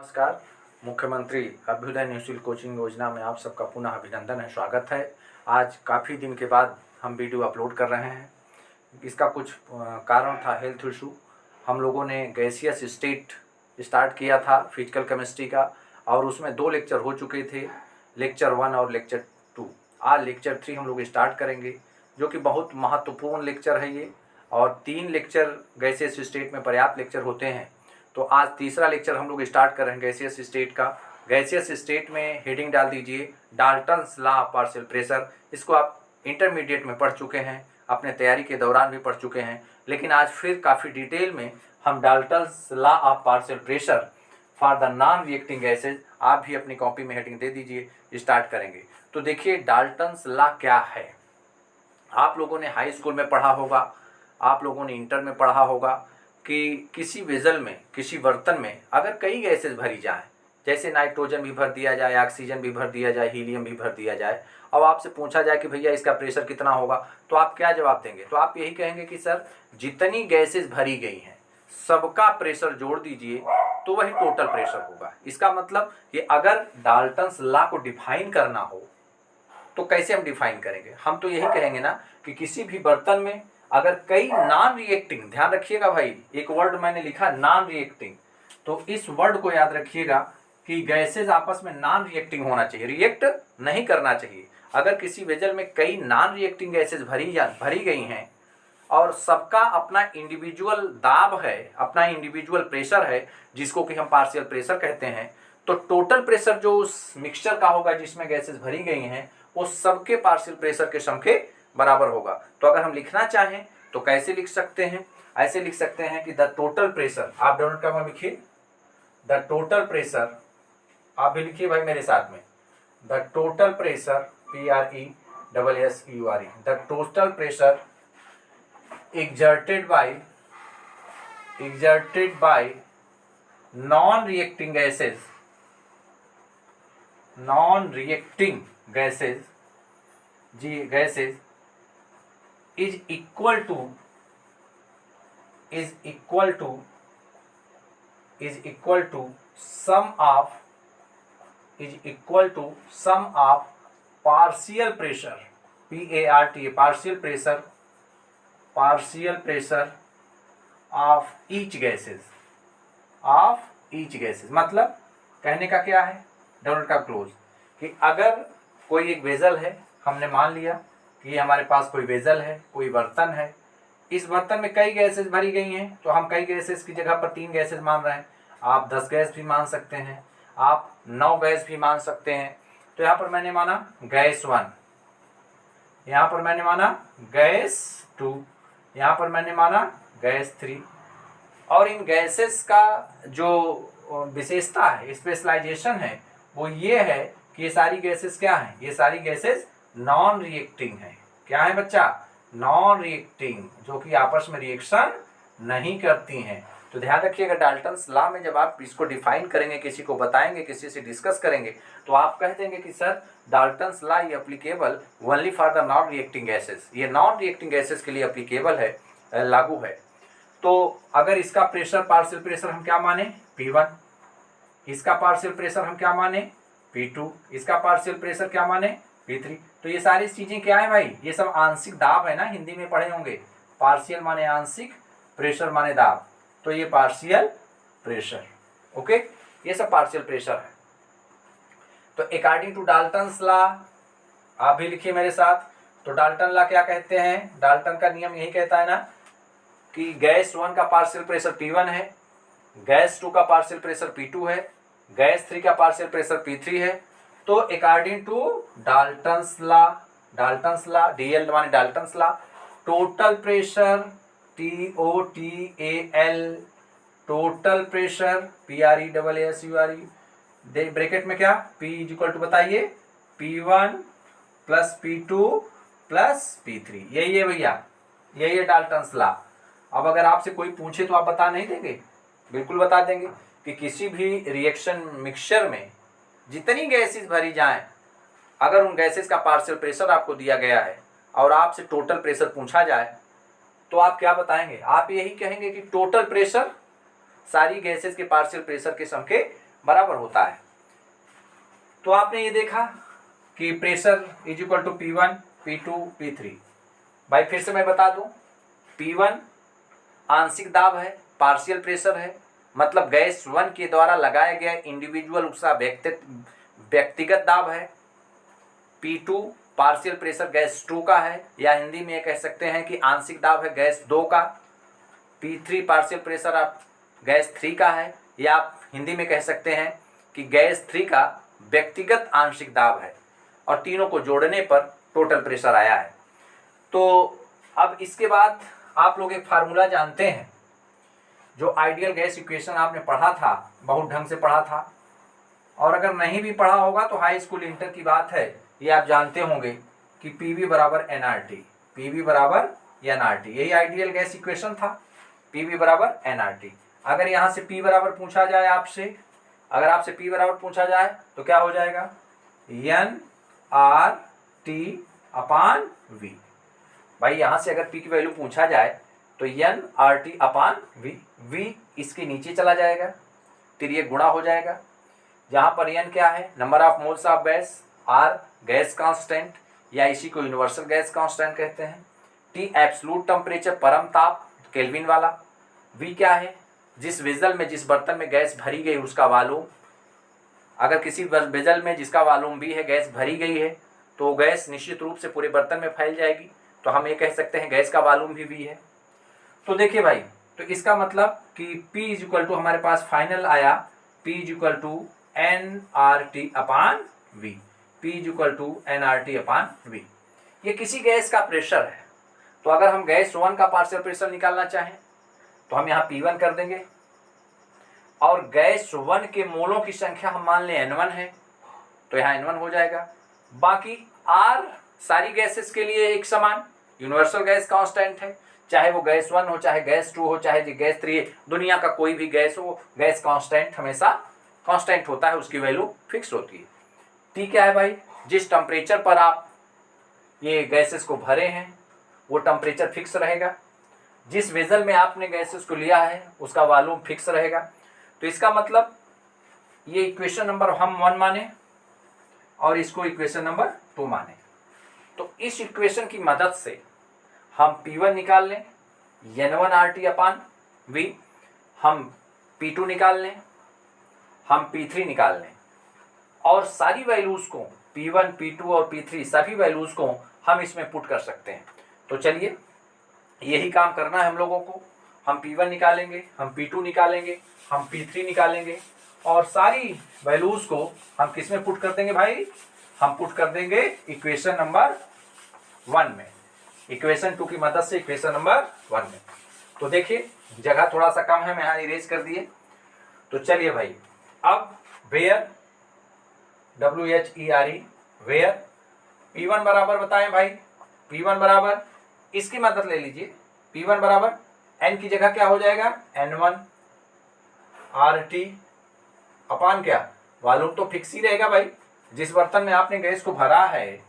नमस्कार। मुख्यमंत्री अभ्युदय निःशुल्क कोचिंग योजना में आप सबका पुनः अभिनंदन है, स्वागत है। आज काफ़ी दिन के बाद हम वीडियो अपलोड कर रहे हैं। इसका कुछ कारण था हेल्थ इशू। हम लोगों ने गैसियस स्टेट स्टार्ट किया था फिजिकल केमिस्ट्री का, और उसमें 2 लेक्चर हो चुके थे, लेक्चर 1 और लेक्चर 2। आज लेक्चर 3 हम लोग स्टार्ट करेंगे, जो कि बहुत महत्वपूर्ण लेक्चर है ये। और 3 लेक्चर गैसियस स्टेट में पर्याप्त लेक्चर होते हैं, तो आज तीसरा लेक्चर हम लोग स्टार्ट कर रहे हैं गैसियस स्टेट का। गैसियस स्टेट में हेडिंग डाल दीजिए Dalton's law of partial pressure. इसको आप इंटरमीडिएट में पढ़ चुके हैं, अपने तैयारी के दौरान भी पढ़ चुके हैं, लेकिन आज फिर काफ़ी डिटेल में हम Dalton's law of partial pressure for the non reacting gases, आप भी अपनी कॉपी में हेडिंग दे दीजिए, स्टार्ट करेंगे। तो देखिए डाल्टन्स लॉ क्या है। आप लोगों ने हाई स्कूल में पढ़ा होगा, आप लोगों ने इंटर में पढ़ा होगा कि किसी वेसल में, किसी बर्तन में अगर कई गैसेस भरी जाएं, जैसे नाइट्रोजन भी भर दिया जाए, ऑक्सीजन भी भर दिया जाए, हीलियम भी भर दिया जाए, और आपसे पूछा जाए कि भैया इसका प्रेशर कितना होगा, तो आप क्या जवाब देंगे? तो आप यही कहेंगे कि सर जितनी गैसेस भरी गई हैं सबका प्रेशर जोड़ दीजिए तो वही टोटल प्रेशर होगा। इसका मतलब कि अगर डाल्टन्स लॉ को डिफाइन करना हो तो कैसे हम डिफाइन करेंगे? हम तो यही कहेंगे ना कि किसी भी बर्तन में अगर कई नॉन रिएक्टिंग, ध्यान रखिएगा भाई, एक वर्ड मैंने लिखा नॉन रिएक्टिंग, तो इस वर्ड को याद रखिएगा कि गैसेज आपस में नॉन रिएक्टिंग होना चाहिए, रिएक्ट नहीं करना चाहिए। अगर किसी वेजल में कई नॉन रिएक्टिंग गैसेज भरी गई हैं और सबका अपना इंडिविजुअल दाब है, अपना इंडिविजुअल प्रेशर है, जिसको कि हम पार्शियल प्रेशर कहते हैं, तो टोटल प्रेशर जो उस मिक्सचर का होगा जिसमें गैसेज भरी गई हैं, वो सबके पार्शियल प्रेशर के सम के बराबर होगा। तो अगर हम लिखना चाहें तो कैसे लिख सकते हैं? ऐसे लिख सकते हैं कि द टोटल प्रेशर, आप डोनट का लिखिए द टोटल प्रेशर, आप भी लिखिए भाई मेरे साथ में, the total pressure PRESSURE, the total pressure exerted by non-reacting gases is equal to sum of partial pressure, partial pressure of each gases, मतलब कहने का क्या है, डोनट का क्लोज, कि अगर कोई एक वेजल है, हमने मान लिया कि हमारे पास कोई वेजल है, कोई बर्तन है, इस बर्तन में कई गैसेस भरी गई हैं, तो हम कई गैसेस की जगह पर 3 गैसेस मान रहे हैं। आप 10 गैस भी मान सकते हैं, आप 9 गैस भी मान सकते हैं। तो यहाँ पर मैंने माना गैस 1, यहाँ पर मैंने माना गैस 2, यहाँ पर मैंने माना गैस 3। और इन गैसेस का जो विशेषता है, स्पेशलाइजेशन है, वो ये है कि ये सारी गैसेस क्या हैं? ये सारी गैसेस नॉन रिएक्टिंग हैं। क्या है बच्चा? नॉन रिएक्टिंग, जो कि आपस में रिएक्शन नहीं करती हैं। तो ध्यान रखिएगा डाल्टन्स लॉ में जब आप इसको डिफाइन करेंगे, किसी को बताएंगे, किसी से डिस्कस करेंगे, तो आप कह देंगे कि सर डाल्टन्स लॉ ये applicable only for the non reacting gases, ये नॉन रिएक्टिंग गैसेस के लिए अप्लीकेबल है, लागू है। तो अगर इसका प्रेशर, पार्शियल प्रेशर हम क्या माने? P1, इसका पार्शियल प्रेशर हम क्या माने? P2, इसका पार्शियल प्रेशर क्या माने? P3। तो ये सारी चीजें क्या है भाई? ये सब आंशिक दाब है ना, हिंदी में पढ़े होंगे। पार्शियल माने आंशिक, प्रेशर माने दाब, तो ये पार्शियल प्रेशर, ओके, ये सब पार्शियल प्रेशर है। तो अकॉर्डिंग टू डाल्टन्स लॉ, आप भी लिखिए मेरे साथ, तो डाल्टन लॉ क्या कहते हैं? डाल्टन का नियम यही कहता है ना कि गैस 1 का पार्शियल प्रेशर P1 है, गैस 2 का पार्शियल प्रेशर P2 है, गैस 3 का पार्शियल प्रेशर P3 है। तो according to Dalton's law, DL माने Dalton's law, total pressure TOTAL, total pressure PRESSURE, bracket में क्या? P इक्वल टू बताइए P1 plus P2 plus P3, यही है भैया, यही है डाल्टन्स लॉ। अब अगर आपसे कोई पूछे तो आप बता नहीं देंगे? बिल्कुल बता देंगे कि किसी भी रिएक्शन मिक्सचर में जितनी गैसेस भरी जाएं, अगर उन गैसेस का पार्शियल प्रेशर आपको दिया गया है और आपसे टोटल प्रेशर पूछा जाए, तो आप क्या बताएंगे? आप यही कहेंगे कि टोटल प्रेशर सारी गैसेस के पार्शियल प्रेशर के सम के बराबर होता है। तो आपने ये देखा कि pressure is equal to P1 P2 P3। भाई फिर से मैं बता दूं, P1 आंशिक दाब है, पार्शियल प्रेशर है, मतलब गैस 1 के द्वारा लगाया गया इंडिविजुअल उसका व्यक्तिगत दाब है। P2 पार्शियल प्रेशर गैस 2 का है, या हिंदी में ये कह सकते हैं कि आंशिक दाब है गैस 2 का। P3 पार्शियल प्रेशर आप गैस 3 का है, या आप हिंदी में कह सकते हैं कि गैस 3 का व्यक्तिगत आंशिक दाब है, और तीनों को जोड़ने पर टोटल प्रेशर आया है। तो अब इसके बाद आप लोग एक फार्मूला जानते हैं, जो आइडियल गैस इक्वेशन आपने पढ़ा था, बहुत ढंग से पढ़ा था, और अगर नहीं भी पढ़ा होगा तो हाई स्कूल इंटर की बात है, ये आप जानते होंगे कि PV बराबर NRT, PV बराबर NRT, यही आइडियल गैस इक्वेशन था, PV बराबर NRT। अगर यहाँ से P बराबर पूछा जाए आपसे, अगर आपसे P बराबर पूछा जाए तो क्या हो जाएगा, NRT/V। भाई यहाँ से अगर P की वैल्यू पूछा जाए तो NRT/V, V इसके नीचे चला जाएगा, फिर ये गुणा हो जाएगा। जहाँ पर N क्या है, number of moles of gas, R gas constant, या इसी को यूनिवर्सल गैस कांस्टेंट कहते हैं। T एब्सोल्यूट टेम्परेचर, परम ताप, केल्विन वाला। V क्या है, जिस वेसल में, जिस बर्तन में गैस भरी गई उसका वॉल्यूम। अगर किसी वेसल में जिसका वॉल्यूम V है, गैस भरी गई है, तो गैस निश्चित रूप से पूरे बर्तन में फैल जाएगी, तो हम ये कह सकते हैं गैस का वॉल्यूम भी V है। तो देखिए भाई, तो इसका मतलब कि P इज इक्वल टू हमारे पास फाइनल आया, P is equal to NRT/V, P is equal to NRT/V। ये किसी गैस का प्रेशर है। तो अगर हम गैस 1 का पार्शियल प्रेशर निकालना चाहें तो हम यहाँ P1 कर देंगे, और गैस 1 के मोलों की संख्या हम मान लें N1 है, तो यहाँ N1 हो जाएगा। बाकी R सारी गैसेस के लिए एक समान यूनिवर्सल गैस कांस्टेंट है, चाहे वो गैस 1 हो, चाहे गैस 2 हो, चाहे गैस 3, दुनिया का कोई भी गैस हो, गैस कांस्टेंट हमेशा कांस्टेंट होता है, उसकी वैल्यू फिक्स होती है। ठीक क्या है भाई, जिस टेम्परेचर पर आप ये गैसेस को भरे हैं वो टेम्परेचर फिक्स रहेगा, जिस वेसल में आपने गैसेस को लिया है उसका वॉल्यूम फिक्स रहेगा। तो इसका मतलब ये इक्वेशन नंबर हम 1 माने और इसको इक्वेशन नंबर 2 माने। तो इस इक्वेशन की मदद से हम P1 निकाल लें, N1RT/V, हम P2 निकाल लें, हम P3 निकाल लें, और सारी वैल्यूज़ को P1, P2 और P3 सभी वैल्यूज़ को हम इसमें पुट कर सकते हैं। तो चलिए यही काम करना है हम लोगों को। हम P1 निकालेंगे, हम P2 निकालेंगे, हम P3 निकालेंगे, और सारी वैल्यूज़ को हम किस में पुट कर देंगे भाई, हम पुट कर देंगे इक्वेशन नंबर 1 में, इक्वेशन 2 की मदद से इक्वेशन नंबर 1 में। तो देखिए जगह थोड़ा सा कम है, मैं यहाँ इरेज कर दिए। तो चलिए भाई, अब वेयर, WHERE, वेयर P1 बराबर बताएं भाई, P1 बराबर, इसकी मदद ले लीजिए, P1 बराबर N की जगह क्या हो जाएगा, N1RT/, क्या, वॉल्यूम तो फिक्स ही रहेगा भाई। जिस बर्तन में आपने गैस को भरा है,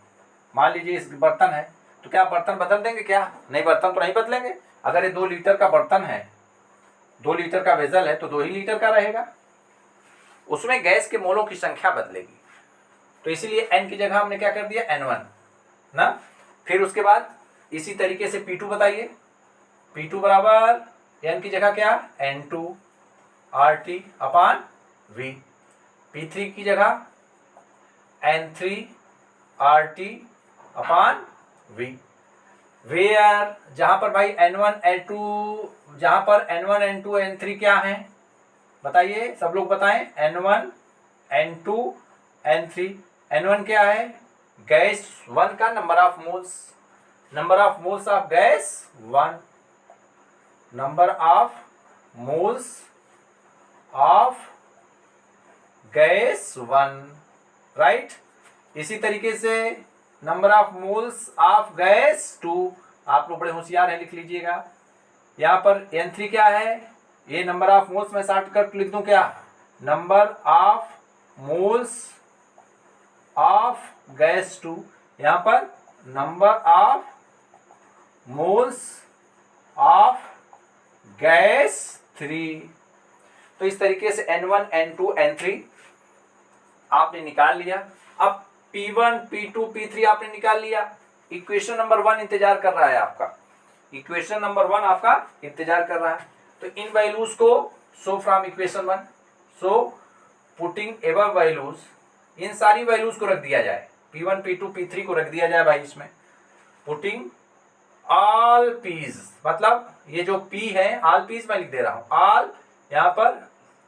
मान लीजिए इस बर्तन है, तो क्या बर्तन बदल देंगे क्या, नहीं, बर्तन तो नहीं बदलेंगे। अगर ये 2 लीटर का बर्तन है, 2 लीटर का वेसल है, तो 2 ही लीटर का रहेगा, उसमें गैस के मोलों की संख्या बदलेगी। तो इसीलिए N की जगह हमने क्या कर दिया, N1 ना। फिर उसके बाद इसी तरीके से P2 बताइए, P2 बराबर N की जगह क्या, N2RT/V, P3 की जगह N3RT/V। वेयर, जहां पर भाई N1 N2, जहां पर N1 N2 N3 क्या है बताइए, सब लोग बताएं, N1 N2 N3। N1 क्या है, गैस 1 का number of moles, number of moles of gas 1, number of moles of gas 1, right. इसी तरीके से number of moles of gas 2, आप लोग बड़े होशियार हैं, लिख लीजिएगा। यहाँ पर N3 क्या है, ये नंबर ऑफ मोल्स में शॉर्टकट लिख दूं क्या, number of moles of gas 2, यहाँ पर number of moles of gas 3। तो इस तरीके से N1 N2 N3 आपने निकाल लिया। अब P1 P2 P3 आपने निकाल लिया। इक्वेशन नंबर 1 इंतजार कर रहा है आपका, इक्वेशन नंबर 1 आपका इंतजार कर रहा है। तो इन वैल्यूज को so from equation 1, so putting above values, इन सारी वैल्यूज को रख दिया जाए, P1 P2 P3 को रख दिया जाए भाई इसमें। पुटिंग ऑल पीज, मतलब ये जो P है ऑल पीज मैं लिख दे रहा हूं, ऑल यहां पर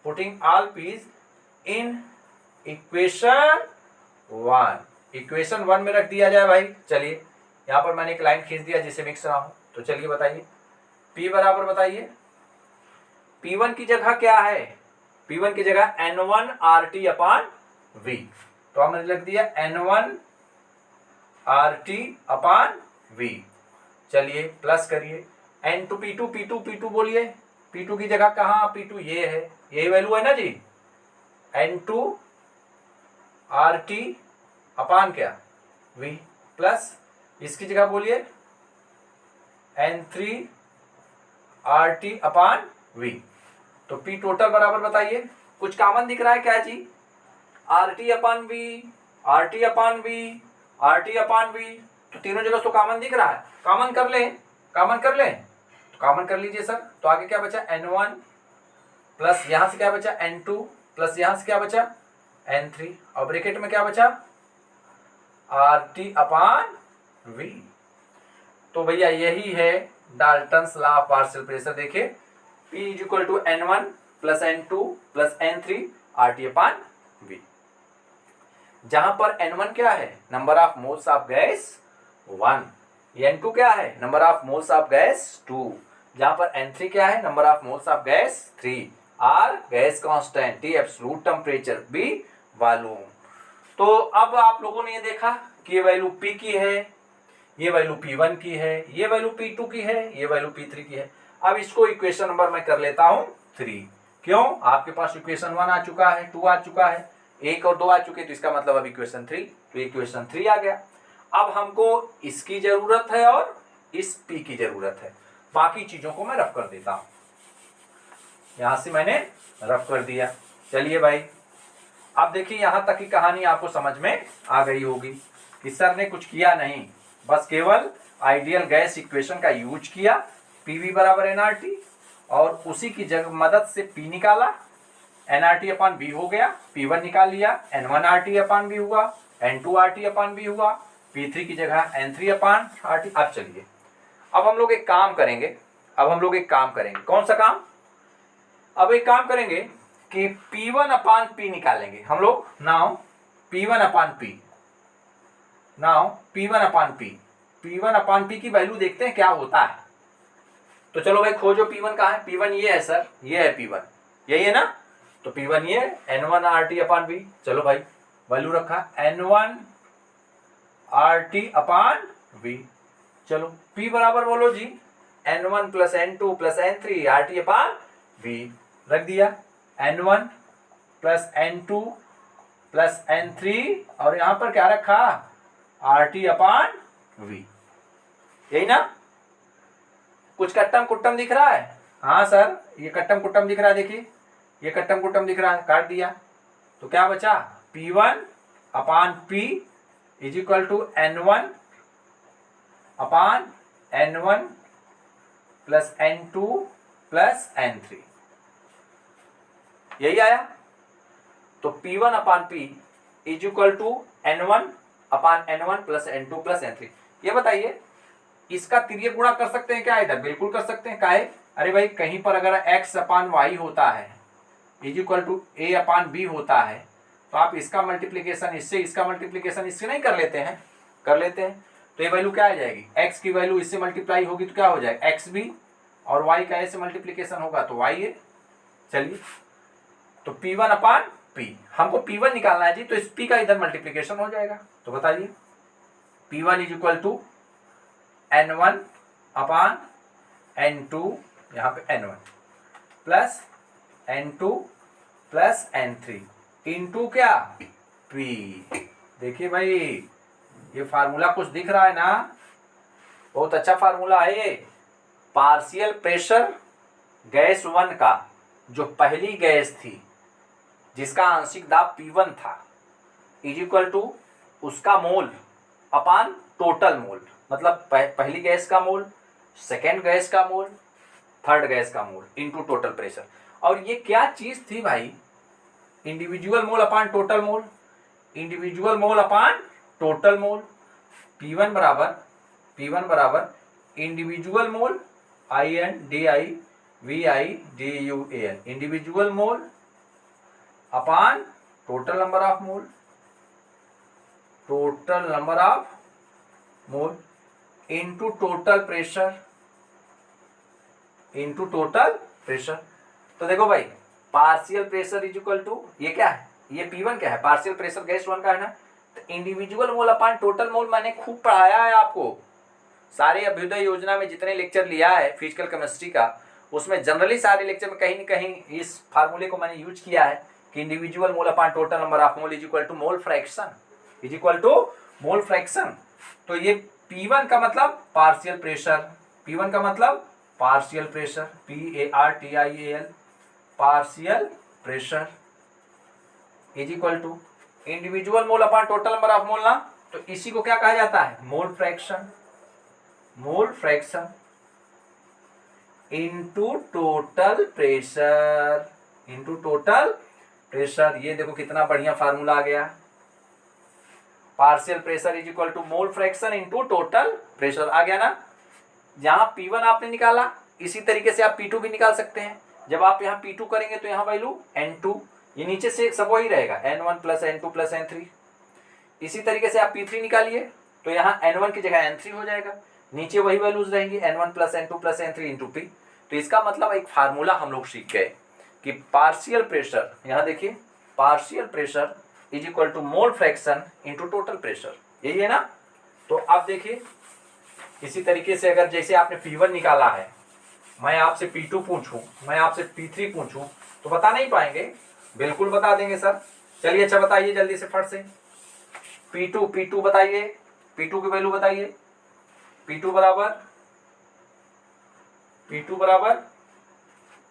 putting all Ps in equation 1, equation 1 में रख दिया जाए भाई। चलिए यहां पर मैंने एक लाइन खींच दिया जिसे मिक्स रहा हूं। तो चलिए बताइए P बराबर बताइए, P1 की जगह क्या है, P1 की जगह N1 RT अपान V, तो हमने लिख दिया N1 RT अपान V। चलिए प्लस करिए N2 P2 P2 P2 बोलिए, P2 की जगह कहाँ, P2 ये है, यही वैल्यू है ना जी, N2 RT अपान क्या V, प्लस इसकी जगह बोलिए N3 RT अपान V। तो P टोटल बराबर बताइए, कुछ कॉमन दिख रहा है क्या जी, RT upon V, RT upon V, RT upon V, तो तीनों जगह तो कॉमन दिख रहा है, कॉमन कर लें, कॉमन कर लें, तो कॉमन कर लीजिए सर। तो आगे क्या बचा N1 प्लस यहां से क्या बचा N2 प्लस यहां से क्या बचा N3 और ब्रैकेट में क्या बचा RT अपान V। तो भैया यही है Dalton's law of partial pressure. देखिए P is equal to N1 plus N2 plus N3 RT upon V, जहां पर N1 क्या है, number of moles of gas 1, N2 क्या है, number of moles of gas 2, जहां पर N3 क्या है, number of moles of gas 3, R gas constant, T absolute temperature, B volume. तो अब आप लोगों ने ये देखा कि ये वैल्यू P की है, ये वैल्यू P1 की है, ये वैल्यू P2 की है, ये वैल्यू P3 की है। अब इसको इक्वेशन नंबर मैं कर लेता हूं 3, क्यों, आपके पास इक्वेशन 1 आ चुका है, 2 आ चुका है, 1 और 2 आ चुके, तो इसका मतलब अब इक्वेशन 3, तो इक्वेशन 3 आ गया। अब हमको इसकी जरूरत है और इस P की जरूरत है, बाकी चीजों को मैं रफ कर देता हूं, यहां से मैंने रफ कर दिया। चलिए भाई अब देखिए यहां तक की कहानी आपको समझ में आ गई होगी कि सर ने कुछ किया नहीं, बस केवल आइडियल गैस इक्वेशन का यूज किया, PV बराबर nRT, और उसी की जगह मदद से P निकाला, nRT अपान V हो गया, P1 निकाल लिया, N1 RT अपान V हुआ, N2 RT अपान V हुआ, P3 की जगह N3 अपान RT। अब चलिए अब हम लोग एक काम करेंगे, अब हम लोग एक काम करेंगे, कौन सा काम, अब एक काम करेंगे कि P1 अपान P निकालेंगे हम लोग। Now P1 upon P, now P1 upon P, P1 upon P की वैल्यू देखते हैं क्या होता है। तो चलो भाई खोजो P1 कहाँ है, P1 ये है सर, ये है P1, यही है ना, तो P1 ये N1 RT अपान V। चलो भाई वैल्यू रखा N1 RT अपान V, चलो P बराबर बोलो जी N1 plus N2 plus N3 RT upon V, रख दिया N1 plus N2 plus N3 और यहां पर क्या रखा RT अपान V, यही ना, कुछ कट्टम कुट्टम दिख रहा है, हाँ सर ये कट्टम कुट्टम दिख रहा है, देखिए ये कट्टम कुट्टम दिख रहा है, काट दिया, तो क्या बचा P1 upon P is equal to N1 upon N1 plus N2 plus N3, यही आया। तो P1 upon P is equal to N1 upon N1 plus N2 plus N3। ये बताइए इसका तिर्यक गुणा कर सकते हैं क्या इधर, बिल्कुल कर सकते हैं, काहे, अरे भाई कहीं पर अगर x अपान y होता है is equal to a upon b होता है, तो आप इसका मल्टीप्लीकेशन इससे, इसका मल्टीप्लीकेशन इससे नहीं कर लेते हैं, कर लेते हैं, तो ये वैल्यू क्या आ जाएगी, x की वैल्यू इससे मल्टीप्लाई होगी तो क्या हो जाएगा xb, और y का a से मल्टीप्लीकेशन होगा तो ya। चलिए तो P1 अपान P, हमको P1 निकालना है जी, तो इस P का इधर मल्टीप्लीकेशन हो जाएगा, तो बताइए P1 is equal to N1 upon N2, यहाँ पे N1 plus N2 plus N3 into क्या P। देखिए भाई ये फार्मूला कुछ दिख रहा है ना, बहुत अच्छा फार्मूला है ये, पार्शियल प्रेशर गैस 1 का जो पहली गैस थी जिसका आंशिक दाब P1 था इज इक्वल टू उसका मोल अपान टोटल मोल, मतलब पहली गैस का मोल, सेकेंड गैस का मोल, थर्ड गैस का मोल इनटू टोटल प्रेशर। और ये क्या चीज थी भाई? Individual mole upon total mole, individual mole upon total mole. P1 बराबर individual mole INDIVIDUAL, individual mole upon total number of mole, total number of mole into total pressure, into total pressure. तो देखो भाई, partial pressure is equal to, ये क्या है, ये P1 क्या है, पार्शियल प्रेशर गैस 1 का है ना। तो इंडिविजुअल मोल अपान टोटल मोल मैंने खूब पढ़ाया है आपको, सारे अभ्युदय योजना में जितने लेक्चर लिया है फिजिकल केमिस्ट्री का, उसमें जनरली सारे लेक्चर में कहीं न कहीं इस फार्मूले को मैंने यूज किया है कि individual mole upon total number of mole is equal to mole fraction, is equal to mole fraction. तो ये P1 का मतलब पार्शियल प्रेशर, P1 का मतलब partial pressure, PARTIAL, partial pressure is equal to individual mole upon total number of mole ना। तो इसी को क्या कहा जाता है? Mole fraction, mole fraction into total pressure, into total pressure. ये देखो कितना बढ़िया फार्मूला आ गया, partial pressure is equal to mole fraction into total pressure आ गया ना। जहां P1 आपने निकाला, इसी तरीके से आप P2 भी निकाल सकते हैं। जब आप यहाँ P2 करेंगे तो यहाँ वैल्यू N2, ये नीचे से सब वही रहेगा, N1 plus N2 plus N3। इसी तरीके से आप P3 निकालिए तो यहाँ N1 की जगह N3 हो जाएगा, नीचे वही वैल्यूज रहेंगी, N1 plus N2 plus N3 into P। तो इसका मतलब एक फार्मूला हम लोग सीख गए कि पार्शियल प्रेशर, यहाँ देखिए, partial pressure is equal to mole fraction into total pressure, यही है ना। तो अब देखिए, इसी तरीके से अगर जैसे आपने P1 निकाला है, मैं आपसे P2 पूछूं, मैं आपसे P3 पूछूं, तो बता नहीं पाएंगे? बिल्कुल बता देंगे सर। चलिए अच्छा बताइए जल्दी से फट से, P2 बताइए, P2 की वैल्यू बताइए। P2 बराबर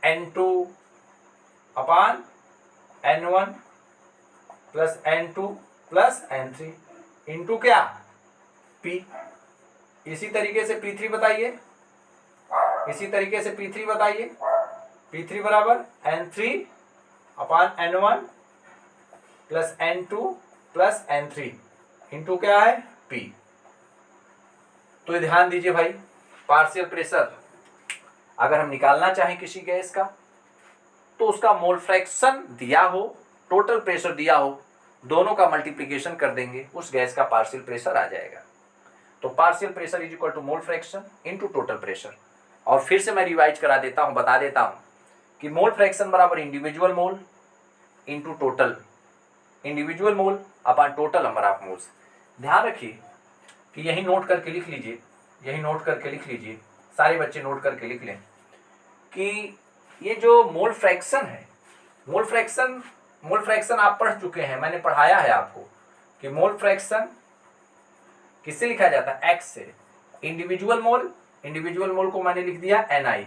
N2 अपान N1 plus N2 plus N3 into क्या? P। इसी तरीके से P3 बताइए, इसी तरीके से P3 बताइए। P3 बराबर N3 अपान N1 plus N2 plus N3 into क्या है? P। तो ये ध्यान दीजिए भाई, पार्शियल प्रेशर अगर हम निकालना चाहें किसी गैस का, तो उसका मोल फ्रैक्शन दिया हो, टोटल प्रेशर दिया हो, दोनों का मल्टीप्लिकेशन कर देंगे, उस गैस का पार्शियल प्रेशर आ जाएगा। तो partial pressure is equal to mole fraction into total pressure. और फिर से मैं रिवाइज करा देता हूं, बता देता हूं कि मोल फ्रैक्शन बराबर individual mole into total, individual mole upon total number of moles. ध्यान रखिए कि यही नोट करके लिख लीजिए, यही नोट करके लिख लीजिए, सारे बच्चे नोट करके लिख लें कि ये जो मोल फ्रैक्शन है, मोल फ्रैक्शन आप पढ़ चुके हैं, मैंने पढ़ाया है आपको कि मोल फ्रैक्शन किससे लिखा जाता है? X से। इंडिविजुअल मोल को मैंने लिख दिया Ni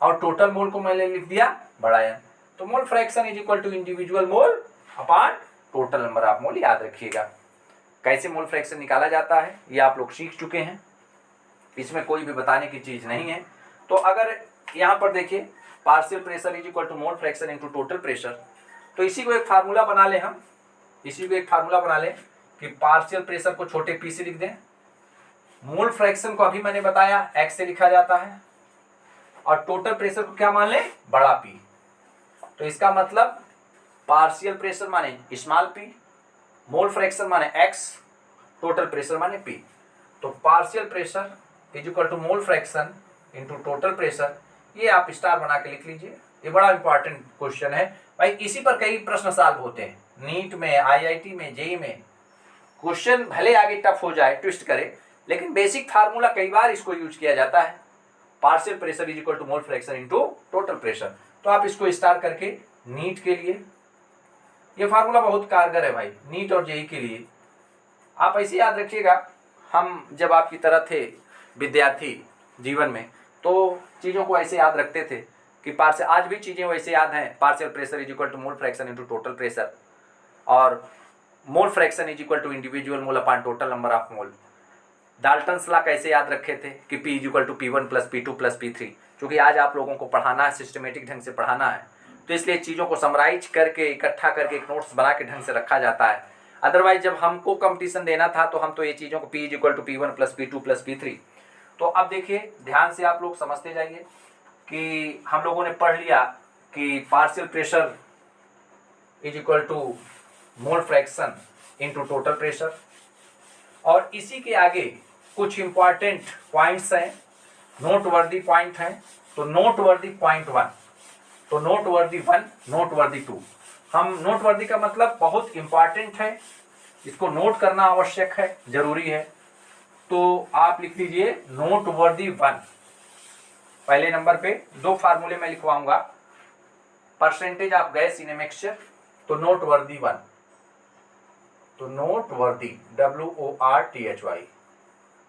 और टोटल मोल को मैंने लिख दिया बड़ा N। तो mole fraction is equal to individual mole upon total number of mole. याद रखिएगा कैसे मोल फ्रैक्शन निकाला जाता है, ये आप लोग सीख चुके हैं, इसमें कोई भी बताने की चीज नहीं है। तो अगर यहाँ पर देखिए, partial pressure is equal to mole fraction into total pressure, तो इसी को एक फार्मूला बना लें हम, इसी को एक फार्मूला बना लें कि पार्शियल प्रेशर को छोटे p से लिख दें, मोल फ्रैक्शन को अभी मैंने बताया x से लिखा जाता है, और टोटल प्रेशर को क्या मान लें? बड़ा P। तो इसका मतलब पार्शियल प्रेशर माने स्मॉल p, मोल फ्रैक्शन माने x, टोटल प्रेशर माने P। तो partial pressure is equal to mole fraction into total pressure, ये आप स्टार बना के लिख लीजिए। ये बड़ा इंपॉर्टेंट क्वेश्चन है भाई, इसी पर कई प्रश्न सॉल्व होते हैं नीट में, IIT में, जेई में। क्वेश्चन भले आगे टफ हो जाए, ट्विस्ट करे, लेकिन बेसिक फार्मूला कई बार इसको यूज किया जाता है, partial pressure is equal to mole fraction into total pressure. तो आप इसको स्टार करके नीट के लिए, ये फार्मूला बहुत कारगर है भाई, नीट और जेई के लिए। आप ऐसे याद रखिएगा, हम जब आपकी तरह थे विद्यार्थी जीवन में, तो चीज़ों को ऐसे याद रखते थे कि पार्शियल, आज भी चीज़ें वैसे याद हैं, partial pressure is equal to mole fraction into total pressure, और mole fraction is equal to individual mole upon total number of mole. Dalton's law कैसे याद रखे थे कि P is equal to P1 plus P2 plus P3, क्योंकि आज आप लोगों को पढ़ाना है, सिस्टमेटिक ढंग से पढ़ाना है, तो इसलिए चीज़ों को समराइज करके इकट्ठा करके एक नोट्स बना के ढंग से रखा जाता है। अदरवाइज जब हमको कंपटीशन देना था तो हम तो ये चीज़ों को P is equal to P1 plus P2 plus P3। तो अब देखिए ध्यान से आप लोग समझते जाइए कि हम लोगों ने पढ़ लिया कि partial pressure is equal to mole fraction into total pressure, और इसी के आगे कुछ इंपॉर्टेंट पॉइंट्स हैं, नोटवर्दी पॉइंट हैं। तो नोटवर्दी पॉइंट 1, तो नोटवर्दी 1, नोटवर्दी 2। हम नोटवर्दी का मतलब बहुत इंपॉर्टेंट है, इसको नोट करना आवश्यक है, जरूरी है। तो आप लिख लीजिए नोटवर्दी 1। पहले नंबर पे 2 फार्मूले में लिखवाऊंगा, percentage of gas in a mixture, तो नोटवर्दी 1, तो नोटवर्दी WORTHY,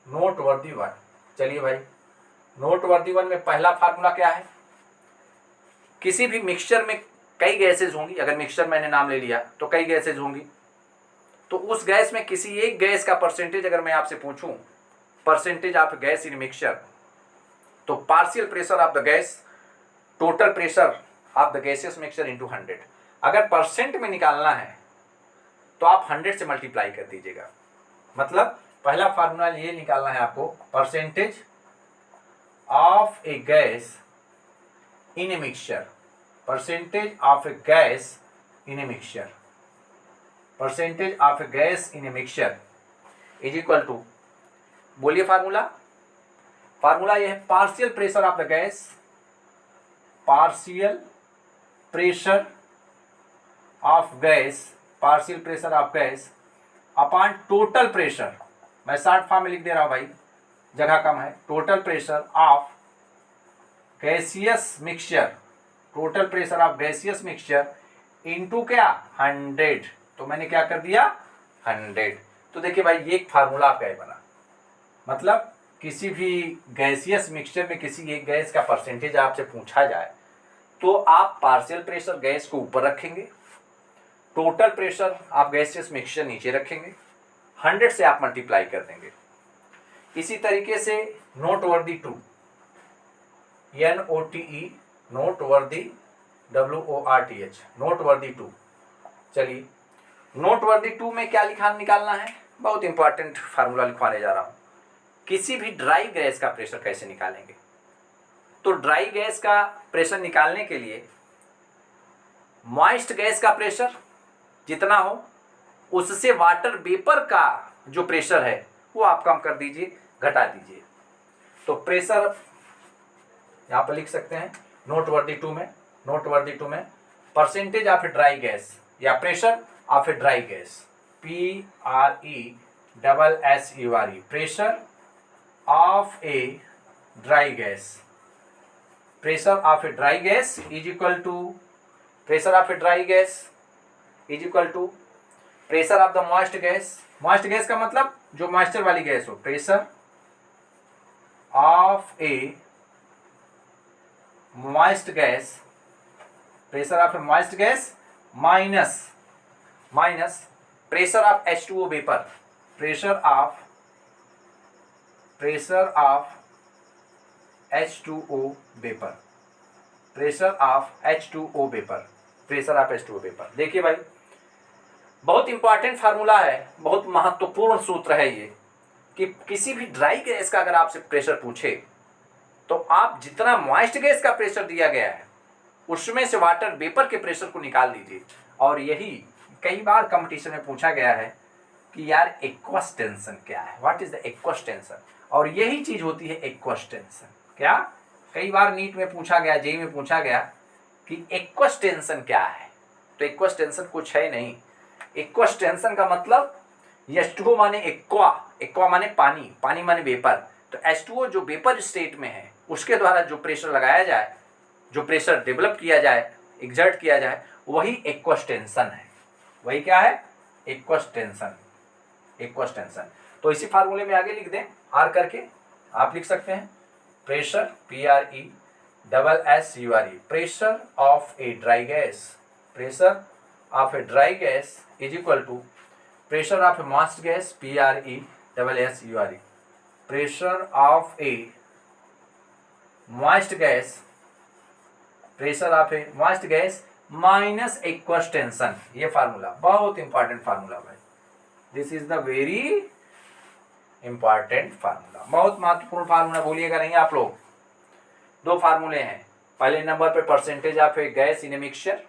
नोटवर्दी 1। चलिए भाई, नोटवर्दी 1 में पहला फार्मूला क्या है? किसी भी मिक्सचर में कई गैसेज होंगी, अगर मिक्सचर मैंने नाम ले लिया तो कई गैसेज होंगी, तो उस गैस में किसी एक गैस का परसेंटेज अगर मैं आपसे पूछूं, percentage of gas in mixture, तो partial pressure of the gas, total pressure of the gaseous mixture into 100। अगर परसेंट में निकालना है तो आप 100 से मल्टीप्लाई कर दीजिएगा। मतलब पहला फार्मूला ये निकालना है आपको, percentage of a gas in a mixture, percentage of a gas in a mixture, percentage of a gas in a mixture is equal to, बोलिए फार्मूला, फार्मूला ये है partial pressure of the gas, partial pressure of gas, partial pressure of gas upon total pressure, मैं short form में लिख दे रहा हूं भाई, जगह कम है, total pressure of gaseous mixture, total pressure of gaseous mixture into क्या 100, तो मैंने क्या कर दिया 100। तो देखिए भाई ये एक फार्मूला आपका ये बना, मतलब किसी भी गैसियस मिक्सचर में किसी एक गैस का परसेंटेज आपसे पूछा जाए तो आप पार्शियल प्रेशर गैस को ऊपर रखेंगे, टोटल प्रेशर आप गैसियस मिक्सचर नीचे रखेंगे, 100 से आप मल्टीप्लाई कर देंगे। इसी तरीके से noteworthy 2, NOTE, noteworthy WORTH, noteworthy 2। चलिए नोटवर्दी 2 में क्या निकालना है, बहुत इंपॉर्टेंट फार्मूला लिखवाने जा रहा हूं। किसी भी ड्राई गैस का प्रेशर कैसे निकालेंगे, तो ड्राई गैस का प्रेशर निकालने के लिए मॉइस्ट गैस का प्रेशर जितना हो उससे वाटर वेपर का जो प्रेशर है वो आप कम कर दीजिए, घटा दीजिए। तो प्रेशर यहाँ पर लिख सकते हैं नोटवर्दी 2 में, नोटवर्दी 2 में percentage of a dry gas या pressure of a dry gas, PRESSURE, pressure of a dry gas, pressure of a dry gas is equal to, pressure of a dry gas is equal to pressure of the moist gas, moist gas का मतलब जो moisture वाली gas हो, pressure of a moist gas, pressure of a moist gas minus pressure of H2O vapour, pressure of H2O vapour, pressure of H2O vapour, pressure of H2O vapour. देखिए भाई बहुत important formula है, बहुत महत्वपूर्ण सूत्र है ये, कि किसी भी ड्राई गैस का अगर आपसे प्रेशर पूछे तो आप जितना मॉइस्ट गैस का प्रेशर दिया गया है उसमें से वाटर वेपर के प्रेशर को निकाल दीजिए। और यही कई बार कंपटीशन में पूछा गया है कि यार एक्वस टेंशन क्या है, what is the aqueous tension, और यही चीज होती है एक्वस टेंशन। क्या कई बार नीट में पूछा गया, जेईई में पूछा गया कि एक्वस टेंशन क्या है, तो एक्वस टेंशन कुछ है नहीं। एक्वस टेंशन का मतलब H2O माने एक्वा, एक्वा माने पानी, पानी माने वेपर, तो H2O जो वेपर स्टेट में है उसके द्वारा जो प्रेशर लगाया जाए, जो प्रेशर डेवलप किया जाए, एग्जर्ट किया जाए, वही एक्वस टेंशन है। वही क्या है, एक्वस टेंशन, एक्वस टेंशन। तो इसी फार्मूले में आगे लिख दें, आर करके आप लिख सकते हैं pressure PRE double S U R E, pressure of a dry gas, pressure of a dry gas is equal to pressure of a moist gas, P R E double S U R E, pressure of a moist gas, pressure of a moist gas minus aqueous tension. ये formula बहुत important formula भाई, this is the very important formula, बहुत महत्वपूर्ण formula, भूलिएगा नहीं आप लोग। दो फार्मूले हैं, पहले नंबर पे percentage of a gas in a mixture,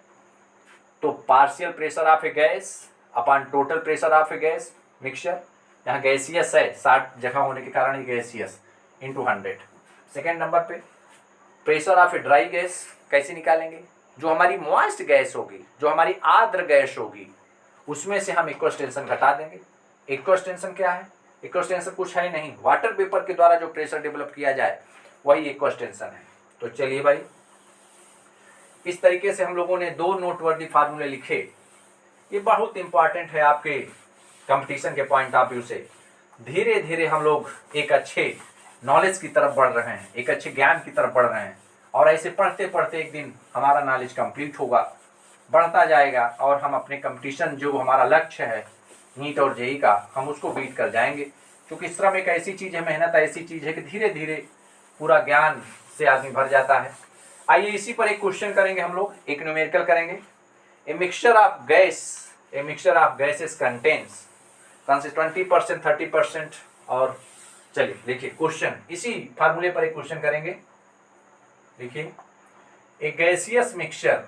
तो partial pressure of a gas upon total pressure of a gas mixture, यहाँ गैसियस है 60 जगह होने के कारण ये गैसियस इंटू 100। सेकेंड नंबर पे pressure of a dry gas कैसे निकालेंगे, जो हमारी मॉइस्ट गैस होगी, जो हमारी आर्द्र गैस होगी, उसमें से हम एक्वस टेंशन घटा देंगे। एक्वस टेंशन क्या है, एक्वस टेंशन कुछ है नहीं, वाटर वेपर के द्वारा जो प्रेशर डेवलप किया जाए वही एक्वस टेंशन है। तो चलिए भाई, इस तरीके से हम लोगों ने दो नोटवर्दी फार्मूले लिखे। ये बहुत इंपॉर्टेंट है आपके कंपटीशन के पॉइंट ऑफ व्यू से। धीरे धीरे हम लोग एक अच्छे नॉलेज की तरफ बढ़ रहे हैं, एक अच्छे ज्ञान की तरफ बढ़ रहे हैं, और ऐसे पढ़ते पढ़ते एक दिन हमारा नॉलेज कंप्लीट होगा, बढ़ता जाएगा, और हम अपने कंपटीशन जो हमारा लक्ष्य है नीट और जेई का, हम उसको बीट कर जाएंगे। क्योंकि श्रम एक ऐसी चीज़ है, मेहनत ऐसी चीज़ है कि धीरे धीरे पूरा ज्ञान से आदमी भर जाता है। आइए इसी पर एक क्वेश्चन करेंगे हम लोग, एक न्यूमेरिकल करेंगे। A mixture of gases contains 20%, 30%, और चलिए लिखिए क्वेश्चन, इसी फार्मूले पर एक क्वेश्चन करेंगे। देखिए, a gaseous mixture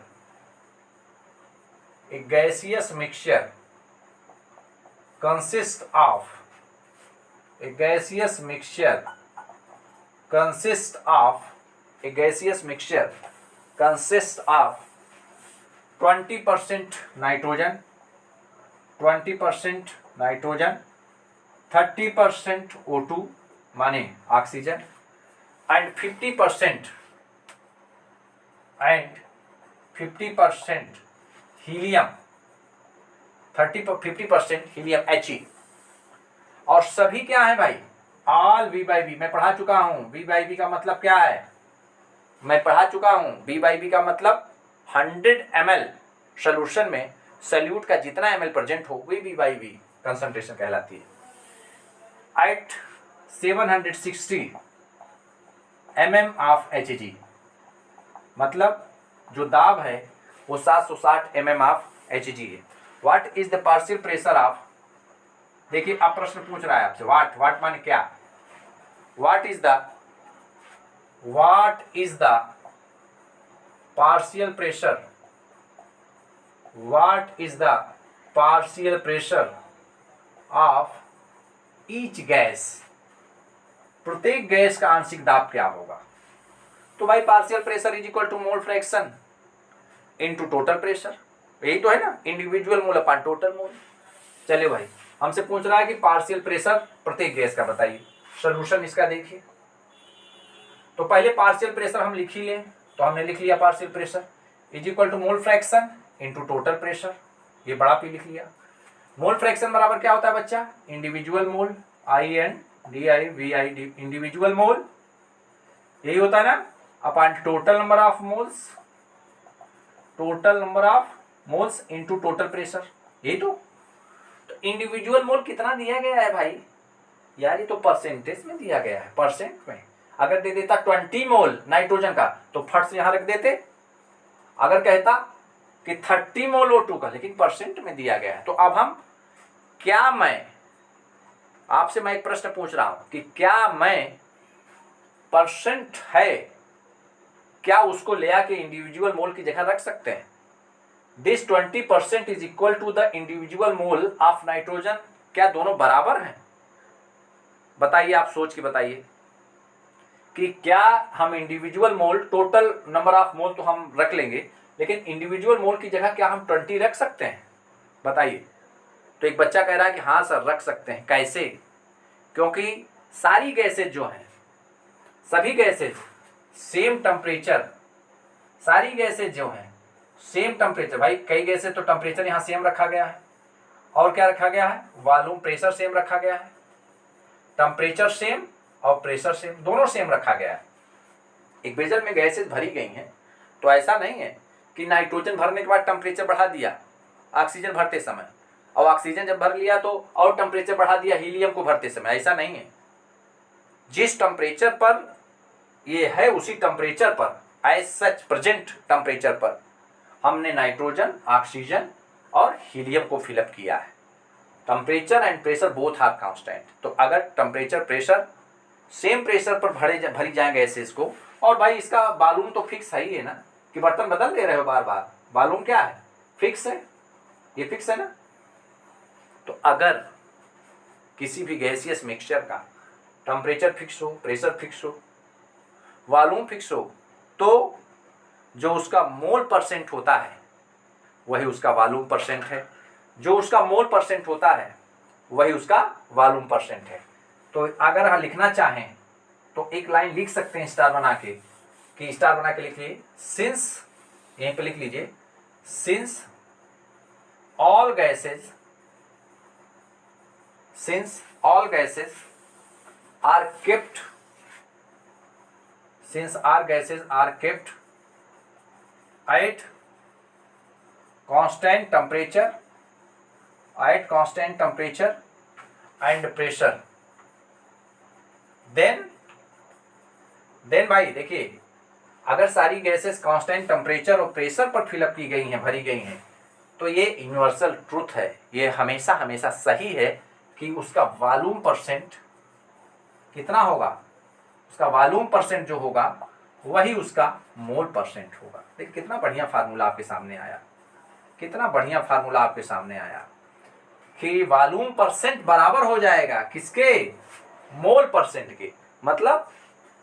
consists of 20% nitrogen, 30% O2 माने oxygen, and 50% helium, 50% helium He, और सभी क्या है भाई, ऑल V/V। मैं पढ़ा चुका हूँ V/V का मतलब क्या है, मैं पढ़ा चुका हूँ V/V का मतलब 100 ml सोल्यूशन में सल्यूट का जितना ml प्रेजेंट हो वही V/V कंसंट्रेशन कहलाती है। एट 760 mm ऑफ Hg, मतलब जो दाब है वो 760 mm ऑफ Hg है। What is the partial pressure of, देखिए अब प्रश्न पूछ रहा है आपसे, व्हाट माने क्या, what is the partial pressure of each gas, प्रत्येक गैस का आंशिक दाब क्या होगा। तो भाई partial pressure is equal to mole fraction into total pressure, यही तो है ना, individual mole upon total mole. चलिए भाई, हमसे पूछ रहा है कि पार्शियल प्रेशर प्रत्येक गैस का बताइए, सॉल्यूशन इसका देखिए। तो पहले पार्शियल प्रेशर हम लिख ही लें, तो हमने लिख लिया partial pressure is equal to mole fraction into total pressure, ये बड़ा पी लिख लिया। मोल फ्रैक्शन बराबर क्या होता है बच्चा, इंडिविजुअल मोल, INDIVI, इंडिविजुअल मोल, यही होता है ना, upon total number of moles into total pressure, यही तो इंडिविजुअल मोल कितना दिया गया है भाई, यार ये तो परसेंटेज में दिया गया है, परसेंट में। अगर दे देता 20 मोल नाइट्रोजन का तो फट से यहां रख देते, अगर कहता कि 30 मोल O2 का, लेकिन परसेंट में दिया गया है। तो अब हम मैं एक प्रश्न पूछ रहा हूं कि क्या मैं परसेंट है, क्या उसको ले आके इंडिविजुअल मोल की जगह रख सकते हैं। This 20% is equal to the individual mole of nitrogen, क्या दोनों बराबर हैं, बताइए, आप सोच के बताइए कि क्या हम individual mole, total number of मोल तो हम रख लेंगे, लेकिन इंडिविजुअल मोल की जगह क्या हम 20 रख सकते हैं, बताइए। तो एक बच्चा कह रहा है कि हाँ सर रख सकते हैं, कैसे, क्योंकि सारी गैसेज जो हैं, सभी गैसेज सेम टेम्परेचर, सारी गैसेज जो हैं सेम टेम्परेचर, भाई कई गैसेज तो टेम्परेचर यहाँ सेम रखा गया है, और क्या रखा गया है, वॉल्यूम प्रेशर सेम रखा गया है, टेम्परेचर सेम और प्रेशर सेम, दोनों सेम रखा गया है। एक बेजल में गैसेज भरी गई हैं, तो ऐसा नहीं है कि नाइट्रोजन भरने के बाद टेम्परेचर बढ़ा दिया ऑक्सीजन भरते समय, और ऑक्सीजन जब भर लिया तो और टेम्परेचर बढ़ा दिया हीलियम को भरते समय। ऐसा नहीं है, जिस टेम्परेचर पर ये है उसी टेम्परेचर पर, एज सच प्रेजेंट टेम्परेचर पर हमने नाइट्रोजन, ऑक्सीजन और हीलियम को फिलअप किया है। Temperature and pressure both are constant. तो अगर टेम्परेचर प्रेशर सेम प्रेशर पर भरी जाए गैसेस को, और भाई इसका वॉल्यूम तो फिक्स है ही है ना, कि बर्तन बदल दे रहे हो बार बार, वॉल्यूम क्या है, फिक्स है, ये फिक्स है ना। तो अगर किसी भी गैसियस मिक्सचर का टेम्परेचर फिक्स हो, प्रेशर फिक्स हो, वॉल्यूम फिक्स हो, तो जो उसका मोल परसेंट होता है वही उसका वॉल्यूम परसेंट है, जो उसका मोल परसेंट होता है वही उसका वॉल्यूम परसेंट है। तो अगर हम लिखना चाहें तो एक लाइन लिख सकते हैं स्टार बना के, कि स्टार बना के लिखिए, सिंस, यहीं पे लिख लीजिए, since all gases are kept, since our gases are kept at constant temperature and pressure, then भाई देखिए, अगर सारी गैसेस कांस्टेंट टेम्परेचर और प्रेशर पर फिलअप की गई हैं, भरी गई हैं, तो ये यूनिवर्सल ट्रूथ है, ये हमेशा हमेशा सही है कि उसका वॉल्यूम परसेंट कितना होगा, उसका वॉल्यूम परसेंट जो होगा वही उसका मोल परसेंट होगा। देखिए कितना बढ़िया फार्मूला आपके सामने आया, कितना बढ़िया फार्मूला आपके सामने आया कि वॉल्यूम परसेंट बराबर हो जाएगा किसके, मोल परसेंट के। मतलब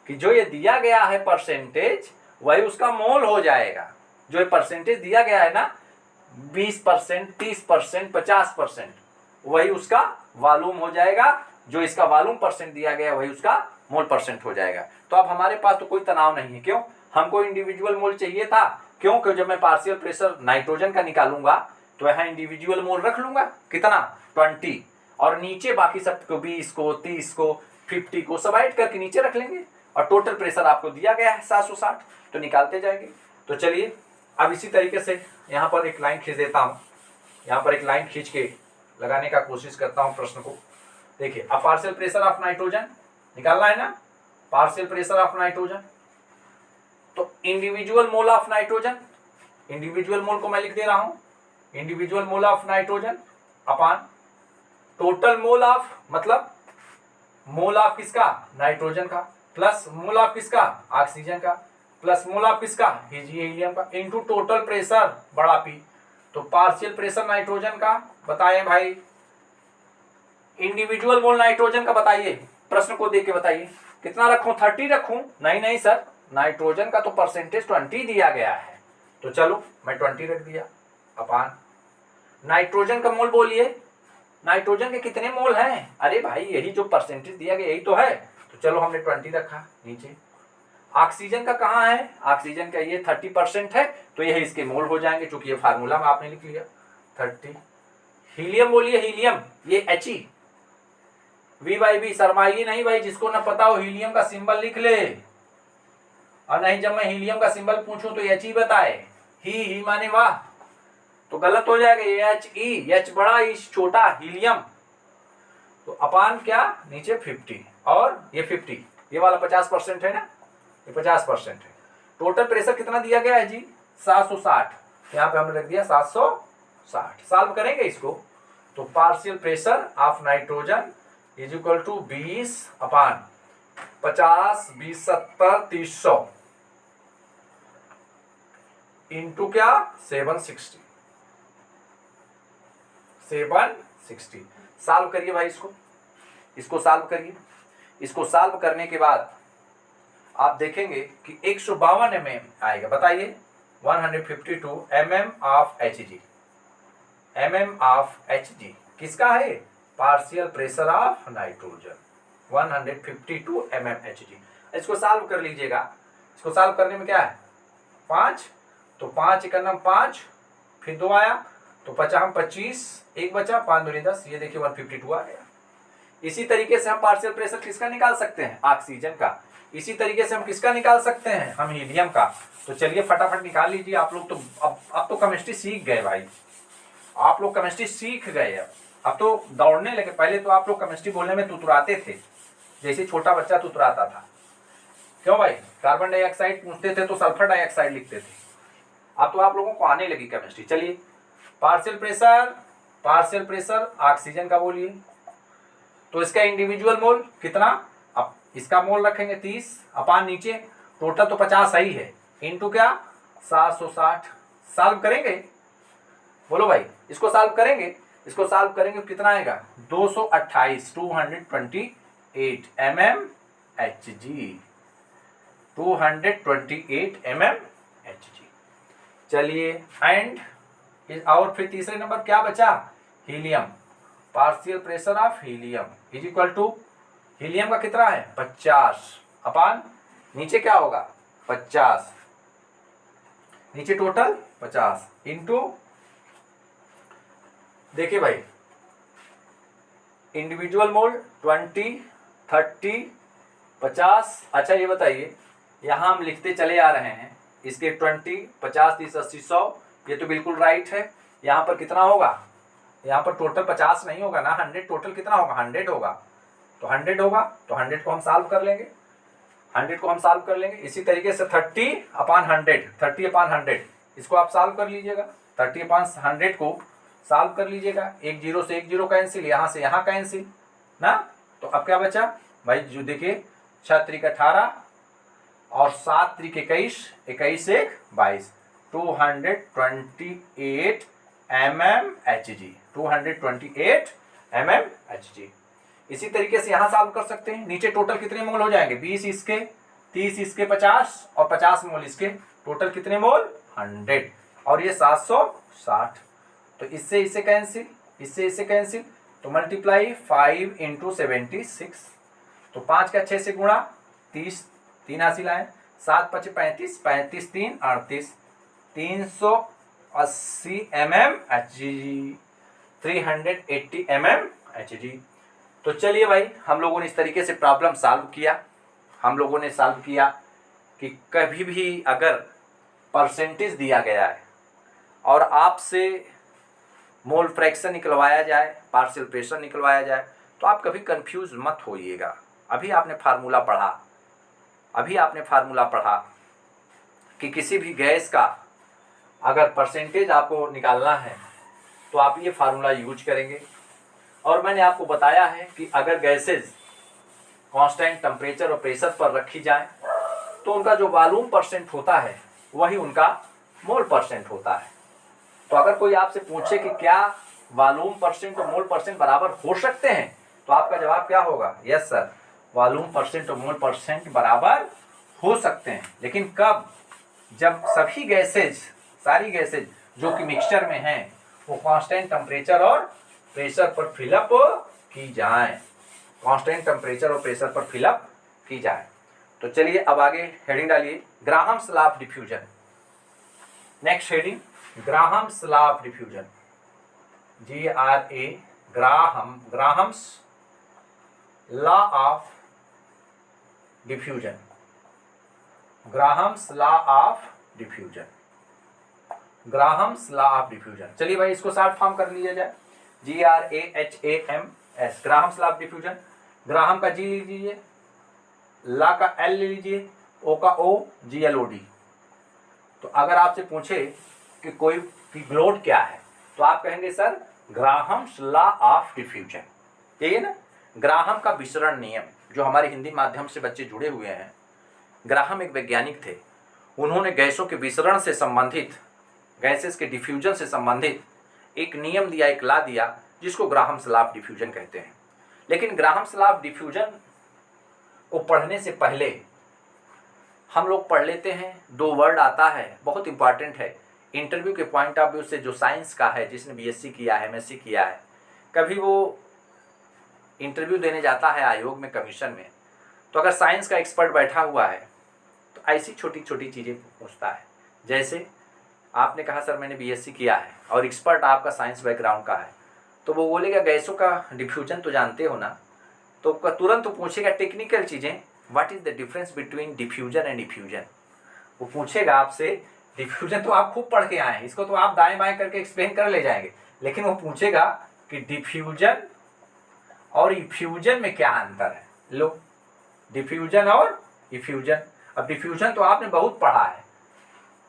कि जो ये दिया गया है परसेंटेज वही उसका मोल हो जाएगा। जो ये परसेंटेज दिया गया है ना 20%, 30%, 50%, वही उसका वॉल्यूम हो जाएगा। जो इसका वॉल्यूम परसेंट दिया गया वही उसका मोल परसेंट हो जाएगा। तो अब हमारे पास तो कोई तनाव नहीं है। क्यों? हमको इंडिविजुअल मोल चाहिए था। क्यों? क्योंकि जब मैं पार्शियल प्रेशर नाइट्रोजन का निकालूंगा तो यहाँ इंडिविजुअल मोल रख लूंगा, कितना 20, और नीचे बाकी सब को 20 को 30 को 50 को सब ऐड करके नीचे रख लेंगे, और टोटल प्रेशर आपको दिया गया है 760, तो निकालते जाएंगे। तो चलिए अब इसी तरीके से यहाँ पर एक लाइन खींच देता हूँ, यहाँ पर एक लाइन खींच के लगाने का कोशिश करता हूँ प्रश्न को। देखिए अब पार्शियल प्रेशर ऑफ नाइट्रोजन निकालना है ना, पार्शियल प्रेशर ऑफ नाइट्रोजन, तो individual mole of nitrogen, individual mole को मैं लिख दे रहा हूं, individual mole of nitrogen upon total mole of, मतलब मोल ऑफ किसका, नाइट्रोजन का, प्लस मोल ऑफ किसका, ऑक्सीजन का, प्लस मोल ऑफ किसका, हीलियम का, इनटू टोटल प्रेशर बड़ा पी। तो पार्शियल प्रेशर नाइट्रोजन का बताइए भाई, इंडिविजुअल मोल नाइट्रोजन का बताइए, प्रश्न को देख के बताइए कितना रखूं, 30 रखूं? नहीं सर, नाइट्रोजन का तो परसेंटेज 20 दिया गया है, तो चलो मैं 20 रख दिया अपान नाइट्रोजन का मोल बोलिए, नाइट्रोजन के कितने मोल हैं? अरे भाई यही जो परसेंटेज दिया गया यही तो है, तो चलो हमने 20 रखा नीचे। ऑक्सीजन का कहाँ है? ऑक्सीजन का ये 30% है, तो यही इसके मोल हो जाएंगे, चूंकि ये फार्मूला में आपने लिख लिया 30। हीलियम बोलिए, हीलियम ये He, V/B शर्माइए नहीं भाई, जिसको ना पता हो हीलियम का सिंबल लिख ले, और नहीं जब मैं हीलियम का सिंबल पूछूं तो He बताए, ही माने वाह, तो गलत हो जाएगा। ये He, H बड़ा ई छोटा, हीलियम, तो अपान क्या नीचे 50, और ये 50, ये वाला 50% है ना, ये 50% है। टोटल प्रेशर कितना दिया गया है जी, 760, यहाँ पे हमने रख दिया 760। सॉल्व करेंगे इसको, तो partial pressure of nitrogen is equal to 20 upon 50, 20, 70, 300 into क्या 760। सॉल्व करिए भाई इसको सॉल्व करिए। इसको सॉल्व करने के बाद आप देखेंगे कि 152 mm आएगा। बताइए 152 mm of Hg, mm of Hg किसका है? Partial pressure of nitrogen 152 mm Hg। इसको सॉल्व कर लीजिएगा। इसको सॉल्व करने में क्या है 5, तो 5 1 5, फिर 2 आया तो 50 25, 1 बचा, 5 दूनी 10, ये देखिए 152 आ गया। इसी तरीके से हम पार्शियल प्रेशर किसका निकाल सकते हैं? ऑक्सीजन का। इसी तरीके से हम किसका निकाल सकते हैं, हम हीलियम का। तो चलिए फटाफट निकाल लीजिए। आप लोग तो अब तो केमिस्ट्री सीख गए भाई, आप लोग केमिस्ट्री सीख गए। अब तो दौड़ने लगे। पहले तो आप लोग केमिस्ट्री बोलने में तुतुराते थे, जैसे छोटा बच्चा तुतुराता था। क्यों भाई, कार्बन डाइऑक्साइड पूछते थे तो सल्फर डाइऑक्साइड लिखते थे। अब तो आप लोगों को आने लगी केमिस्ट्री। चलिए, पार्शियल प्रेशर ऑक्सीजन का बोलिए, तो इसका इंडिविजुअल मोल कितना, अब इसका मोल रखेंगे 30 अपान नीचे टोटल तो 50 ही है, इनटू क्या 760। सॉल्व करेंगे, बोलो भाई, इसको सॉल्व करेंगे। इसको सॉल्व करेंगे तो कितना आएगा 228 228 mmHg, 228 mmHg। चलिए एंड और फिर तीसरे नंबर क्या बचा, helium. Partial pressure of helium is equal to, helium का कितना है 50 अपान नीचे क्या होगा 50, नीचे टोटल 50 इंटू, देखिए भाई इंडिविजुअल मोल 20 30 50। अच्छा ये बताइए, यहाँ हम लिखते चले आ रहे हैं इसके 20 50 30 80 100, ये तो बिल्कुल राइट है। यहाँ पर कितना होगा, यहाँ पर टोटल 50 नहीं होगा ना, 100 टोटल कितना होगा 100 होगा, तो 100 होगा, तो 100 को हम सॉल्व कर लेंगे, 100 को हम सॉल्व कर लेंगे। इसी तरीके से 30 अपान 100 इसको आप सॉल्व कर लीजिएगा, 30 अपान 100 को सॉल्व कर लीजिएगा। एक जीरो से एक जीरो कैंसिल, यहाँ से यहाँ कैंसिल ना, तो अब क्या बचा भाई, जो देखिए 6 त्रिक 18 और 7 त्रिक 21 21 1 22, 228 mmHg, 228 mmHg। इसी तरीके से यहाँ सॉल्व कर सकते हैं। नीचे टोटल कितने मोल हो जाएंगे 20 इसके 30 इसके 50 और 50 मोल इसके, टोटल कितने मोल 100 और ये 760। तो इससे इसे कैंसिल, इससे इसे कैंसिल, तो मल्टीप्लाई 5 इंटू 76, तो 5 का 6 से गुणा 30 3 80 लाए, 7 5 35 35 3 38, 380 mmHg, 380 mmHg। तो चलिए भाई, हम लोगों ने इस तरीके से प्रॉब्लम सॉल्व किया। हम लोगों ने सॉल्व किया कि कभी भी अगर परसेंटेज दिया गया है और आपसे मोल फ्रैक्शन निकलवाया जाए, पार्शियल प्रेशर निकलवाया जाए, तो आप कभी कंफ्यूज मत होइएगा। अभी आपने फार्मूला पढ़ा कि किसी भी गैस का अगर परसेंटेज आपको निकालना है तो आप ये फार्मूला यूज करेंगे। और मैंने आपको बताया है कि अगर गैसेज कांस्टेंट टेम्परेचर और प्रेशर पर रखी जाए तो उनका जो वॉल्यूम परसेंट होता है वही उनका मोल परसेंट होता है। तो अगर कोई आपसे पूछे कि क्या वॉल्यूम परसेंट और मोल परसेंट बराबर हो सकते हैं, तो आपका जवाब क्या होगा, यस सर, वॉल्यूम परसेंट और मोल परसेंट बराबर हो सकते हैं। लेकिन कब, जब सभी गैसेज, सारी गैसेज जो कि मिक्सचर में हैं वो कांस्टेंट टेम्परेचर और प्रेशर पर फिलअप की जाए, कांस्टेंट टेम्परेचर और प्रेशर पर फिलअप की जाए। तो चलिए अब आगे हेडिंग डालिए, Graham's law of diffusion. Next heading, Graham's law of diffusion, GRA, Graham's law of diffusion, Graham's law of diffusion, Graham's law of diffusion. चलिए भाई इसको शॉर्ट फॉर्म कर लिया जाए, GRAHAMS, Graham's law of diffusion. Graham का G लीजिए, ला का L ले लीजिए, O का O, GLOD। तो अगर आपसे पूछे कि कोई ग्लोड क्या है, तो आप कहेंगे sir Graham's law of diffusion, यही है ना, ग्राहम का विसरण नियम। जो हमारे हिंदी माध्यम से बच्चे जुड़े हुए हैं, ग्राहम एक वैज्ञानिक थे, उन्होंने गैसों के विसरण से संबंधित, गैसेस के डिफ्यूजन से संबंधित एक नियम दिया, एक लॉ दिया, जिसको ग्राहम्स लॉ ऑफ डिफ्यूजन कहते हैं। लेकिन ग्राहम्स लॉ ऑफ डिफ्यूजन को पढ़ने से पहले हम लोग पढ़ लेते हैं, 2 वर्ड आता है, बहुत इंपॉर्टेंट है इंटरव्यू के पॉइंट ऑफ व्यू से। जो साइंस का है, जिसने BSc किया है, MSc किया है, कभी वो इंटरव्यू देने जाता है आयोग में, कमीशन में, तो अगर साइंस का एक्सपर्ट बैठा हुआ है तो ऐसी छोटी छोटी चीज़ें पूछता है। जैसे आपने कहा सर मैंने BSc किया है और एक्सपर्ट आपका साइंस बैकग्राउंड का है, तो वो बोलेगा गैसों का डिफ्यूजन तो जानते हो ना, तो तुरंत तो पूछेगा टेक्निकल चीज़ें what is the difference between diffusion and effusion. वो पूछेगा आपसे, डिफ्यूजन तो आप खूब पढ़ के आए हैं, इसको तो आप दाएं बाएं करके एक्सप्लेन कर ले जाएंगे, लेकिन वो पूछेगा कि डिफ्यूजन और इफ्यूजन में क्या अंतर है। लो, डिफ्यूजन और इफ्यूजन। अब डिफ्यूजन तो आपने बहुत पढ़ा है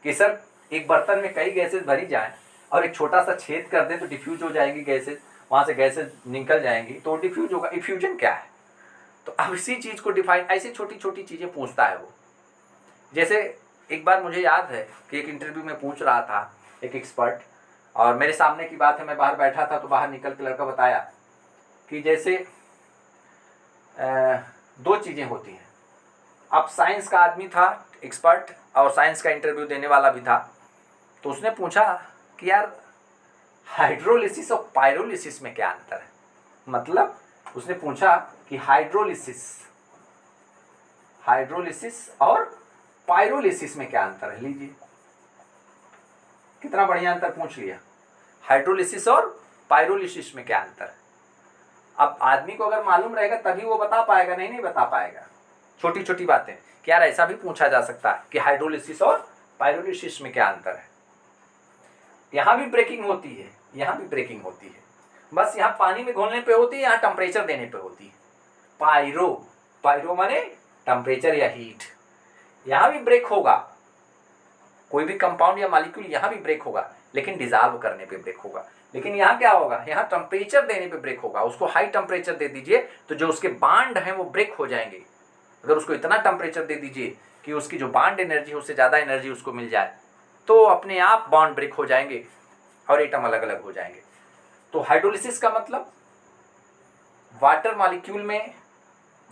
कि सर एक बर्तन में कई गैसेस भरी जाएं और एक छोटा सा छेद कर दें तो डिफ्यूज हो जाएंगी गैसेस, वहां से गैसेस निकल जाएंगी तो डिफ्यूज होगा। इफ्यूजन क्या है? तो अब इसी चीज को डिफाइन, ऐसी छोटी छोटी चीजें पूछता है वो। जैसे एक बार मुझे याद है कि एक इंटरव्यू में पूछ रहा था एक एक्सपर्ट, और मेरे सामने की बात है, मैं बाहर बैठा था, तो बाहर निकल के लड़का बताया कि जैसे दो चीजें होती हैं। अब साइंस का आदमी था एक्सपर्ट और साइंस का इंटरव्यू देने वाला भी था, तो उसने पूछा कि यार हाइड्रोलिसिस और पायरोलिसिस में क्या अंतर है। मतलब उसने पूछा कि हाइड्रोलिसिस और पायरोलिसिस में क्या अंतर है। लीजिए कितना बढ़िया अंतर पूछ लिया, हाइड्रोलिसिस और पायरोलिसिस में क्या अंतर है। अब आदमी को अगर मालूम रहेगा तभी वो बता पाएगा, नहीं बता पाएगा। छोटी छोटी बातें कि यार ऐसा भी पूछा जा सकता है कि हाइड्रोलिसिस और पायरोलिसिस में क्या अंतर है। यहाँ भी ब्रेकिंग होती है, यहाँ भी ब्रेकिंग होती है, बस यहाँ पानी में घोलने पे होती है, यहाँ टेम्परेचर देने पे होती है। पायरो माने टेम्परेचर या हीट। यहाँ भी ब्रेक होगा, कोई भी कंपाउंड या मॉलिक्यूल यहाँ भी ब्रेक होगा, लेकिन डिजॉल्व करने पे ब्रेक होगा। लेकिन यहाँ क्या होगा, यहाँ टेम्परेचर देने पे ब्रेक होगा। उसको हाई टेम्परेचर दे दीजिए तो जो उसके बांड हैं वो ब्रेक हो जाएंगे। अगर उसको इतना टेम्परेचर दे दीजिए कि उसकी जो बांड एनर्जी है उससे ज़्यादा एनर्जी उसको मिल जाए तो अपने आप बॉन्ड ब्रेक हो जाएंगे और एटम अलग अलग हो जाएंगे। तो हाइड्रोलिसिस का मतलब वाटर मॉलिक्यूल में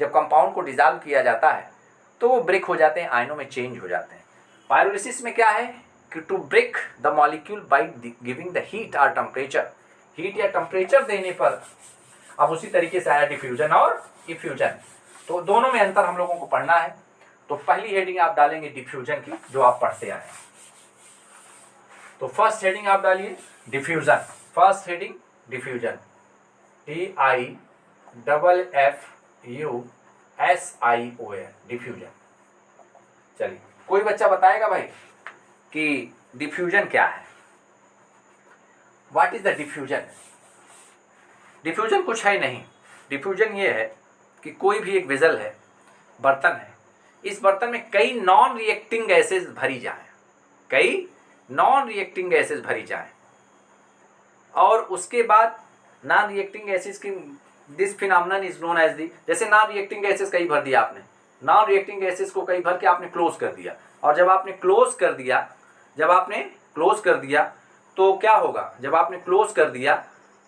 जब कंपाउंड को डिजॉल्व किया जाता है तो वो ब्रेक हो जाते हैं, आयनों में चेंज हो जाते हैं। पायरोलिसिस में क्या है कि to break the molecule by giving the heat और टेम्परेचर, हीट या टेम्परेचर देने पर। अब उसी तरीके से आया डिफ्यूजन और इफ्यूजन, तो दोनों में अंतर हम लोगों को पढ़ना है। तो पहली हेडिंग आप डालेंगे डिफ्यूजन की, जो आप पढ़ते आए। तो फर्स्ट हेडिंग आप डालिए diffusion. First heading diffusion, DIFFUSION, diffusion. चलिए, कोई बच्चा बताएगा भाई कि डिफ्यूजन क्या है। What is the diffusion? Diffusion कुछ है नहीं। डिफ्यूजन ये है कि कोई भी एक वेसल है, बर्तन है, इस बर्तन में कई नॉन रिएक्टिंग गैसेज भरी जाए, कई नॉन रिएक्टिंग गैसेज भरी जाए, और उसके बाद नॉन रिएक्टिंग गैसेज की this phenomenon is known as the. जैसे नॉन रिएक्टिंग गैसेज कई भर दिया आपने, नॉन रिएक्टिंग गैसेज को कई भर के आपने क्लोज कर दिया, और जब आपने क्लोज कर दिया तो क्या होगा, जब आपने क्लोज कर दिया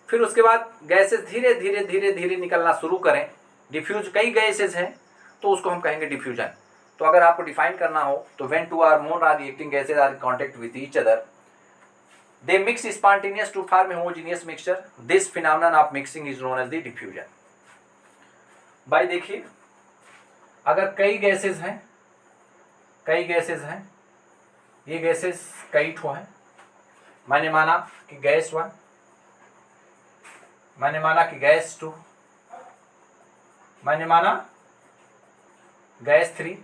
फिर उसके बाद गैसेज धीरे धीरे धीरे धीरे निकलना शुरू करें, डिफ्यूज कई गैसेज हैं तो उसको हम कहेंगे डिफ्यूजन। तो अगर आपको डिफाइन करना हो तो when two or more or reacting gases are in contact with each other they mix spontaneous to form a homogeneous mixture, this phenomenon of mixing is known as the diffusion। भाई देखिए, अगर कई gases हैं, ये gases कई ठो हैं, मैंने माना कि गैस 1, मैंने माना कि गैस 2, मैंने माना गैस 3,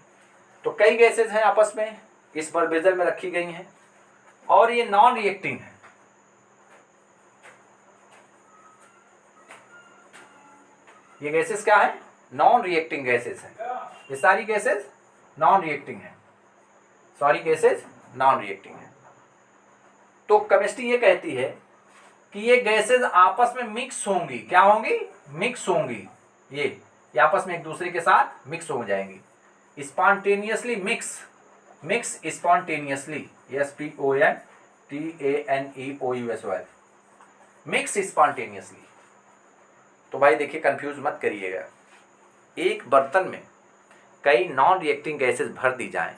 तो कई गैसेज हैं आपस में इस बेजल में रखी गई हैं, और ये नॉन रिएक्टिंग है। ये गैसेस क्या है, नॉन रिएक्टिंग गैसेस हैं। ये सारी गैसेस नॉन रिएक्टिंग है, तो केमिस्ट्री ये कहती है कि ये गैसेस आपस में मिक्स होंगी। क्या होंगी? मिक्स होंगी। ये आपस में एक दूसरे के साथ मिक्स हो जाएंगी। Spontaneously mix spontaneously, SPONTANEOUS, mix spontaneously. तो भाई देखिए, कंफ्यूज मत करिएगा। एक बर्तन में कई नॉन रिएक्टिंग गैसेस भर दी जाएं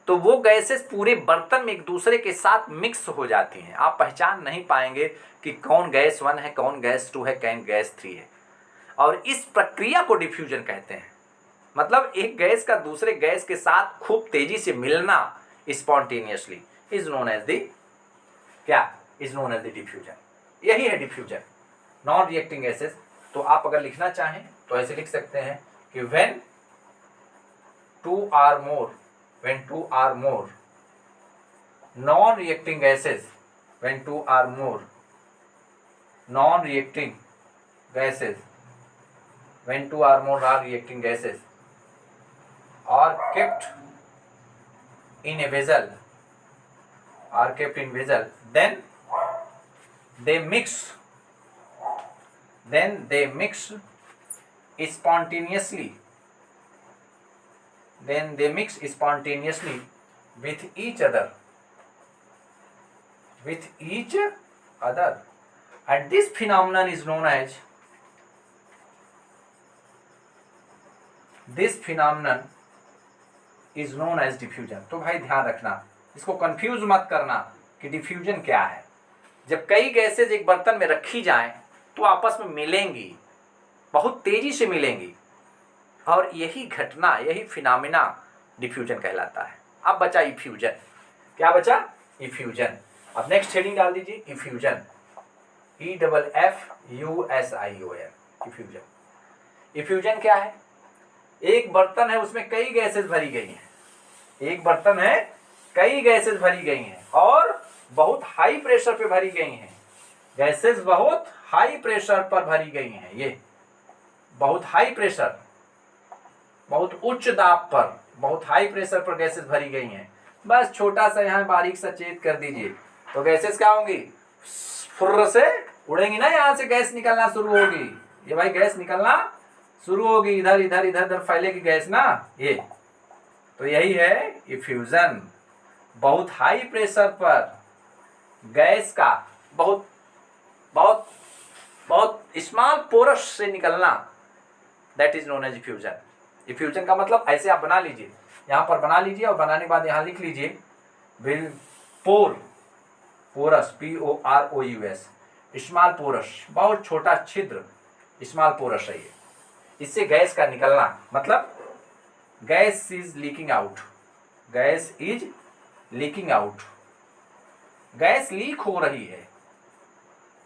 तो वो गैसेस पूरे बर्तन में एक दूसरे के साथ मिक्स हो जाती हैं। आप पहचान नहीं पाएंगे कि कौन गैस 1 है, कौन गैस 2 है, कौन गैस 3 है, और इस प्रक्रिया को डिफ्यूजन कहते हैं। मतलब एक गैस का दूसरे गैस के साथ खूब तेजी से मिलना spontaneously is known as the diffusion. यही है डिफ्यूजन, नॉन रिएक्टिंग गैसेस। तो आप अगर लिखना चाहें तो ऐसे लिख सकते हैं कि when two or more, when two or more non-reacting gases, when two or more non-reacting gases, when two or more non-reacting gases are kept in a vessel, then they mix spontaneously, with each other, and this phenomenon is known as diffusion. तो भाई ध्यान रखना, इसको confuse मत करना कि diffusion क्या है। जब कई गैसेज एक बर्तन में रखी जाएं तो आपस में मिलेंगी, बहुत तेजी से मिलेंगी, और यही घटना, यही फिनोमेना डिफ्यूजन कहलाता है। अब बचा इफ्यूजन। क्या बचा? इफ्यूजन। अब नेक्स्ट हेडिंग डाल दीजिए, इफ्यूजन, EFFUSION, इफ्यूजन। इफ्यूजन क्या है? एक बर्तन है, उसमें कई गैसेस भरी गई हैं, एक बर्तन है, कई गैसेस भरी गई हैं और बहुत हाई प्रेशर पे भरी गई हैं। गैसेस बहुत हाई प्रेशर पर भरी गई हैं, ये बहुत हाई प्रेशर, बहुत उच्च दाब पर, बहुत हाई प्रेशर पर गैसेस भरी गई हैं। बस छोटा सा यहाँ बारीक सा छेद कर दीजिए तो गैसेस क्या होंगी? फुर्र से उड़ेंगी ना, यहाँ से गैस निकलना शुरू होगी। ये भाई गैस निकलना शुरू होगी, इधर इधर इधर इधर फैलेगी गैस ना, ये तो यही है इफ्यूजन। बहुत हाई प्रेशर पर गैस का बहुत बहुत बहुत स्मॉल पोरस से निकलना, that is known as effusion. Effusion का मतलब ऐसे आप बना लीजिए, यहाँ पर बना लीजिए और बनाने के बाद यहाँ लिख लीजिए पोरस, POROUS, स्मॉल पोरस, बहुत छोटा छिद्र, स्मॉल पोरस है ये। इससे गैस का निकलना मतलब gas is leaking out, gas is leaking out, gas leak हो रही है,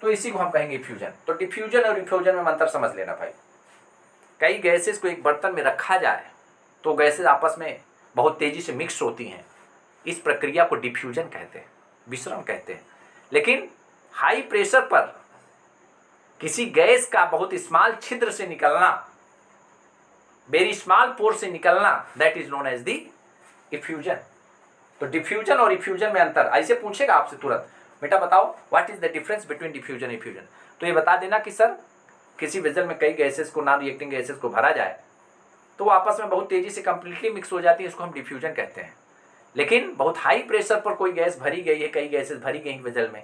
तो इसी को हम कहेंगे इफ्यूजन। तो डिफ्यूजन और इफ्यूजन में अंतर समझ लेना भाई। कई गैसेस को एक बर्तन में रखा जाए तो गैसेस आपस में बहुत तेजी से मिक्स होती हैं, इस प्रक्रिया को डिफ्यूजन कहते हैं, विसरण कहते हैं। लेकिन हाई प्रेशर पर किसी गैस का बहुत स्मॉल छिद्र से निकलना, वेरी स्मॉल पोर से निकलना, that is known as the effusion. तो डिफ्यूजन और इफ्यूजन में अंतर ऐसे पूछेगा आपसे तुरंत, बेटा बताओ what is the difference between diffusion effusion. तो ये बता देना कि सर किसी वेसल में कई गैसेस को, नॉन रिएक्टिंग गैसेस को भरा जाए तो वो आपस में बहुत तेजी से कंप्लीटली मिक्स हो जाती है, इसको हम डिफ्यूजन कहते हैं। लेकिन बहुत हाई प्रेशर पर कोई गैस भरी गई है, कई गैसेस भरी गई वेसल में,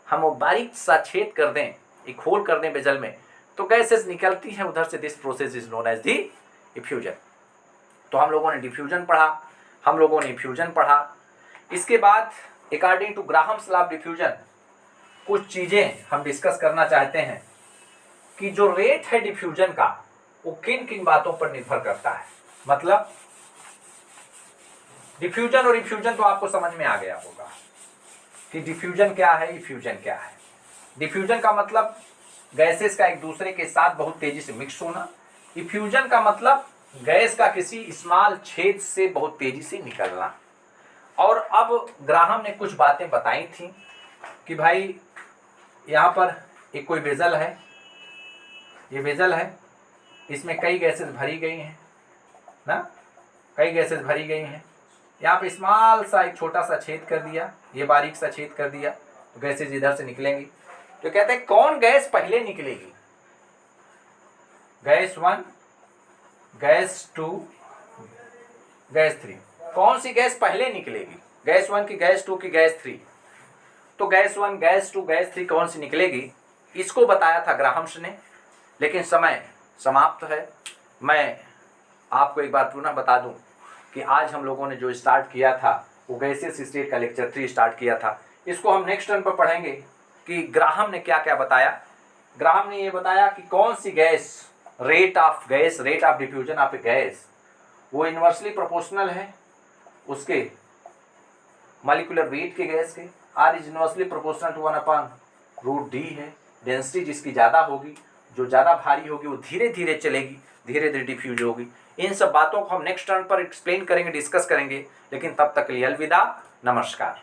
हम वो बारीक सा छेद कर दें, एक होल कर दें वेसल में, तो गैसेस निकलती हैं उधर से। This process is known as the effusion. तो हम लोगों ने डिफ्यूजन पढ़ा, हम लोगों ने इफ्यूजन पढ़ा। इसके बाद according to Graham's law of diffusion कुछ चीज़ें हम डिस्कस करना चाहते हैं कि जो रेट है डिफ्यूजन का वो किन किन बातों पर निर्भर करता है। मतलब डिफ्यूजन और इफ्यूजन तो आपको समझ में आ गया होगा कि डिफ्यूजन क्या है, इफ्यूजन क्या है। डिफ्यूजन का मतलब गैसेस का एक दूसरे के साथ बहुत तेजी से मिक्स होना, इफ्यूजन का मतलब गैस का किसी स्मॉल छेद से बहुत तेजी से निकलना। और अब ग्राहम ने कुछ बातें बताई थी कि भाई यहाँ पर एक कोई वेसल है, ये वेसल है, इसमें कई गैसेस भरी गई हैं ना, कई गैसेस भरी गई हैं। यहाँ पे स्मॉल सा एक छोटा सा छेद कर दिया, ये बारीक सा छेद कर दिया, तो गैसेस इधर से निकलेंगी। तो कहते हैं कौन गैस पहले निकलेगी, गैस 1, गैस 2, गैस 3, कौन सी गैस पहले निकलेगी, गैस 1 की, गैस 2 की, गैस 3। तो गैस 1, गैस 2, गैस 3 कौन सी निकलेगी, इसको बताया था ग्राहम्स ने। लेकिन समय समाप्त है। मैं आपको एक बार पुनः बता दूं कि आज हम लोगों ने जो स्टार्ट किया था वो गैसेस स्टेट का लेक्चर 3 स्टार्ट किया था। इसको हम नेक्स्ट टर्न पर पढ़ेंगे कि ग्राहम ने क्या क्या बताया। ग्राहम ने ये बताया कि कौन सी gas, rate of diffusion of a gas वो इन्वर्सली प्रोपोर्शनल है उसके मॉलिक्यूलर वेट के गैस के, r is inversely proportional to 1/√d है। डेंसिटी जिसकी ज़्यादा होगी, जो ज़्यादा भारी होगी वो धीरे धीरे चलेगी, धीरे धीरे डिफ्यूज होगी। इन सब बातों को हम नेक्स्ट टर्न पर एक्सप्लेन करेंगे, डिस्कस करेंगे। लेकिन तब तक के लिए अलविदा, नमस्कार।